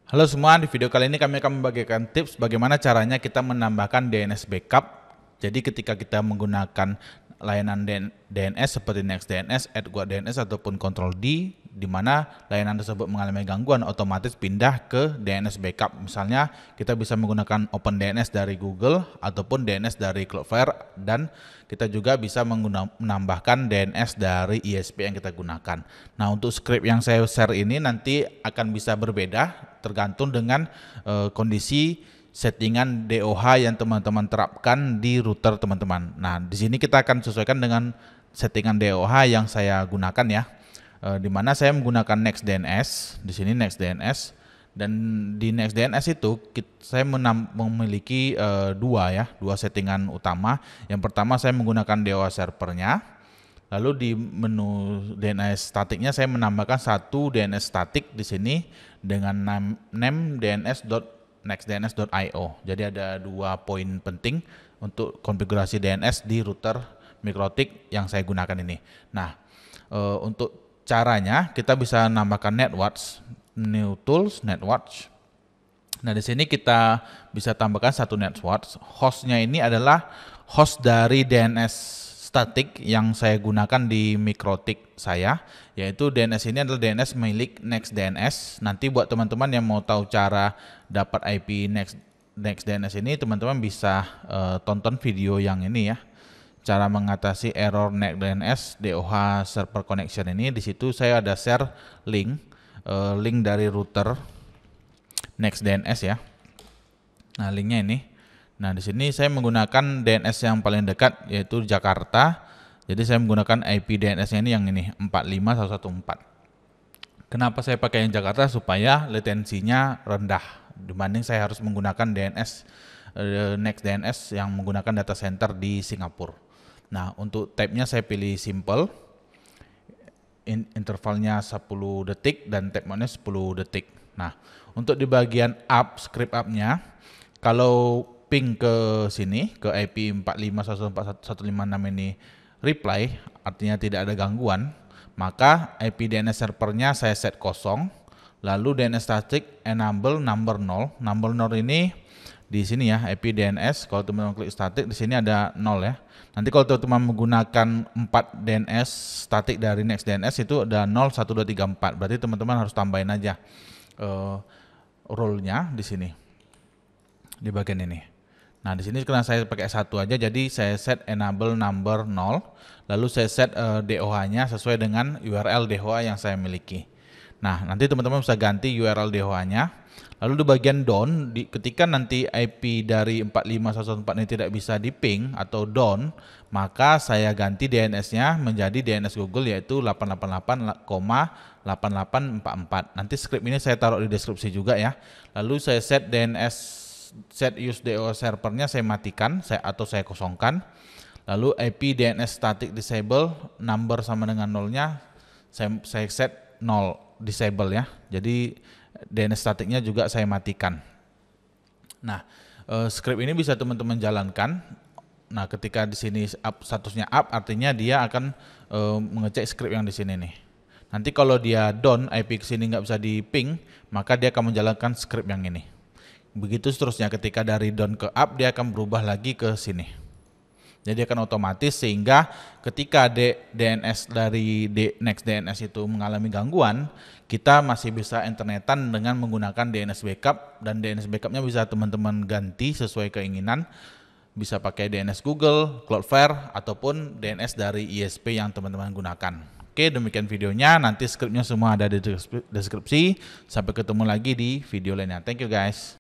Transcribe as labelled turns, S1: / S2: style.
S1: Halo semua, di video kali ini kami akan membagikan tips bagaimana caranya kita menambahkan DNS backup. Jadi ketika kita menggunakan layanan DNS seperti NextDNS, AdGuardDNS ataupun Control D, di mana layanan tersebut mengalami gangguan, otomatis pindah ke DNS backup. Misalnya kita bisa menggunakan OpenDNS dari Google ataupun DNS dari Cloudflare, dan kita juga bisa menambahkan DNS dari ISP yang kita gunakan. Nah, untuk script yang saya share ini nanti akan bisa berbeda tergantung dengan kondisi settingan DOH yang teman-teman terapkan di router teman-teman. Nah, di sini kita akan sesuaikan dengan settingan DOH yang saya gunakan ya. Di mana saya menggunakan NextDNS, di sini NextDNS, dan di NextDNS itu saya memiliki dua settingan utama. Yang pertama saya menggunakan DOH servernya. Lalu di menu DNS statiknya saya menambahkan satu DNS statik di sini dengan name dns.nextdns.io. Jadi ada dua poin penting untuk konfigurasi DNS di router MikroTik yang saya gunakan ini. Nah, untuk caranya kita bisa nambahkan netwatch, new tools, netwatch. Nah, di sini kita bisa tambahkan satu netwatch. Hostnya ini adalah host dari DNS statik yang saya gunakan di MikroTik saya, yaitu DNS ini adalah DNS milik NextDNS. Nanti buat teman-teman yang mau tahu cara dapat IP NextDNS ini, teman-teman bisa tonton video yang ini ya, cara mengatasi error NextDNS DOH server connection ini. Di situ saya ada share link dari router NextDNS ya. Nah, linknya ini. Nah, di sini saya menggunakan DNS yang paling dekat, yaitu Jakarta. Jadi saya menggunakan IP DNS-nya ini yang ini 45114. Kenapa saya pakai yang Jakarta? Supaya latensinya rendah dibanding saya harus menggunakan DNS NextDNS yang menggunakan data center di Singapura. Nah, untuk type-nya saya pilih simple, intervalnya 10 detik dan type mode-nya 10 detik. Nah, untuk di bagian up, script up-nya, kalau ping ke sini, ke IP 4514156 ini reply, artinya tidak ada gangguan, maka IP DNS servernya saya set kosong. Lalu DNS static enable number 0. Number 0 ini di sini ya, IP DNS. Kalau teman-teman klik static, di sini ada 0 ya. Nanti kalau teman-teman menggunakan 4 DNS static dari NextDNS itu ada 0, 1, 2, 3, 4. Berarti teman-teman harus tambahin aja role-nya di sini, di bagian ini. Nah, di sini karena saya pakai satu aja, jadi saya set enable number 0, lalu saya set DOH-nya sesuai dengan URL DOH yang saya miliki. Nah, nanti teman-teman bisa ganti URL DOH-nya. Lalu di bagian down, ketika nanti IP dari 45114 ini tidak bisa di ping atau down, maka saya ganti DNS-nya menjadi DNS Google, yaitu 888,8844. Nanti script ini saya taruh di deskripsi juga ya. Lalu saya set set use DO servernya saya matikan, atau saya kosongkan. Lalu IP DNS static disable number sama dengan nolnya saya set 0 disable ya. Jadi DNS statiknya juga saya matikan. Nah, script ini bisa teman-teman jalankan. Nah, ketika di sini statusnya up, artinya dia akan mengecek script yang di sini nih. Nanti kalau dia down, IP ke sini nggak bisa di ping, maka dia akan menjalankan script yang ini. Begitu seterusnya, ketika dari down ke up dia akan berubah lagi ke sini. Jadi akan otomatis, sehingga ketika DNS dari NextDNS itu mengalami gangguan, kita masih bisa internetan dengan menggunakan DNS backup, dan DNS backupnya bisa teman-teman ganti sesuai keinginan. Bisa pakai DNS Google, Cloudflare, ataupun DNS dari ISP yang teman-teman gunakan. Oke, demikian videonya. Nanti scriptnya semua ada di deskripsi. Sampai ketemu lagi di video lainnya. Thank you guys.